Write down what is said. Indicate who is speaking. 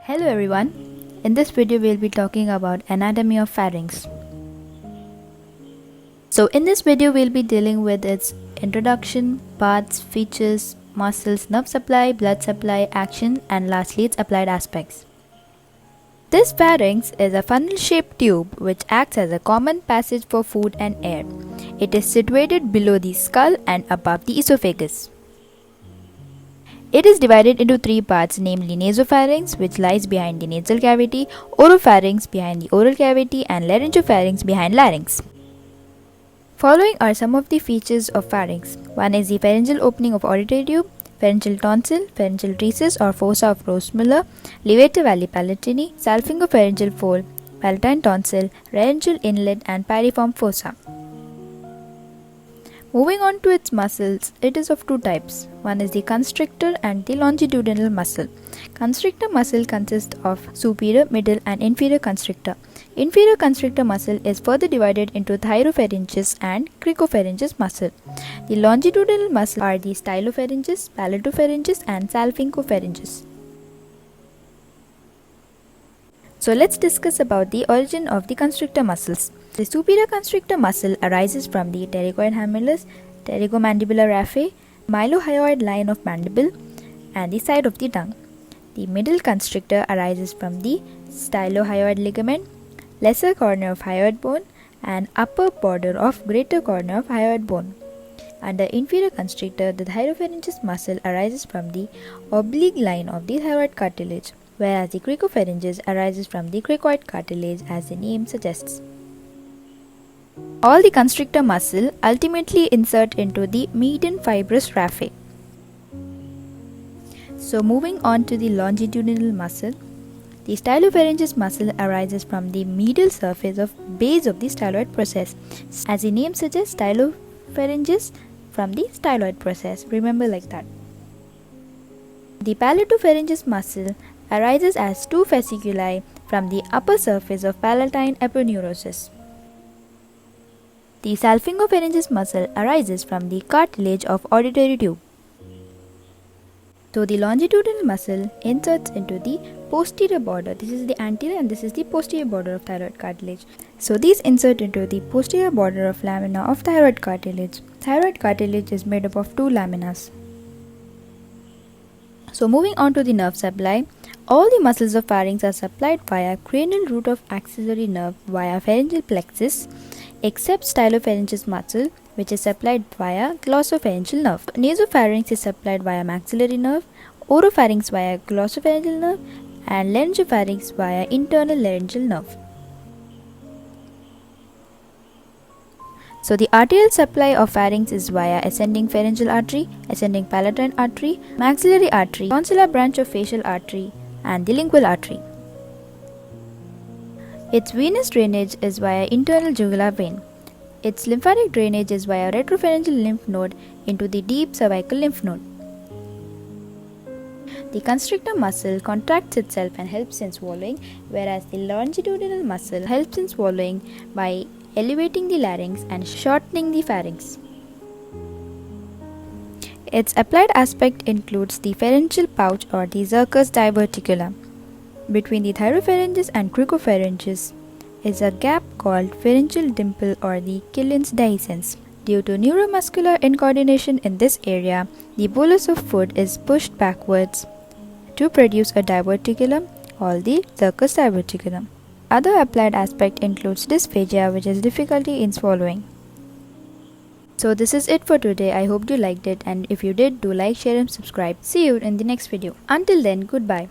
Speaker 1: Hello everyone, in this video we'll be talking about anatomy of pharynx. So in this video we'll be dealing with its introduction, parts, features, muscles, nerve supply, blood supply, action and lastly its applied aspects. This pharynx is a funnel-shaped tube which acts as a common passage for food and air. It is situated below the skull and above the esophagus. It is divided into three parts, namely nasopharynx, which lies behind the nasal cavity, oropharynx behind the oral cavity, and laryngopharynx behind larynx. Following are some of the features of pharynx. One is the pharyngeal opening of auditory tube, pharyngeal tonsil, pharyngeal recess or fossa of Rosemuller, levator valli palatini, salpingopharyngeal fold, palatine tonsil, laryngeal inlet, and pyriform fossa. Moving on to its muscles, it is of two types. One is the constrictor and the longitudinal muscle. Constrictor muscle consists of superior, middle and inferior constrictor. Inferior constrictor muscle is further divided into thyrropharyngeus and cricopharyngeus muscle. The longitudinal muscle are the stylopharyngeus, palatopharyngeus and salpingopharyngeus. So let's discuss about the origin of the constrictor muscles. The superior constrictor muscle arises from the pterygoid humulus, pterygomandibular raphe, mylohyoid line of mandible, and the side of the tongue. The middle constrictor arises from the stylohyoid ligament, lesser corner of hyoid bone, and upper border of greater corner of hyoid bone. Under inferior constrictor, the thyrropharyngeus muscle arises from the oblique line of the thyroid cartilage, whereas the cricopharyngeus arises from the cricoid cartilage as the name suggests. All the constrictor muscle ultimately insert into the median fibrous raphe. So moving on to the longitudinal muscle, the stylopharyngeus muscle arises from the medial surface of base of the styloid process. As the name suggests, stylopharyngeus from the styloid process. Remember like that. The palatopharyngeus muscle arises as two fasciculi from the upper surface of palatine aponeurosis. The salpingopharyngeus muscle arises from the cartilage of auditory tube. So the longitudinal muscle inserts into the posterior border. This is the anterior and this is the posterior border of thyroid cartilage. So these insert into the posterior border of lamina of thyroid cartilage. Thyroid cartilage is made up of two laminas. So moving on to the nerve supply, all the muscles of pharynx are supplied via cranial root of axillary nerve via pharyngeal plexus, except stylopharyngeus muscle, which is supplied via glossopharyngeal nerve. Nasopharynx is supplied via maxillary nerve, oropharynx via glossopharyngeal nerve, and laryngopharynx via internal laryngeal nerve. So the arterial supply of pharynx is via ascending pharyngeal artery, ascending palatine artery, maxillary artery, tonsillar branch of facial artery, and the lingual artery. Its venous drainage is via internal jugular vein. Its lymphatic drainage is via retropharyngeal lymph node into the deep cervical lymph node. The constrictor muscle contracts itself and helps in swallowing, whereas the longitudinal muscle helps in swallowing by elevating the larynx and shortening the pharynx. Its applied aspect includes the pharyngeal pouch or the Zerker's diverticula. Between the thyropharyngeus and cricopharyngeus is a gap called pharyngeal dimple or the Killian's dehiscence. Due to neuromuscular incoordination in this area, the bolus of food is pushed backwards to produce a diverticulum called the Zerker's diverticulum. Other applied aspect includes dysphagia, which is difficulty in swallowing. So this is it for today. I hope you liked it, and if you did, do like, share and subscribe. See you in the next video. Until then, goodbye.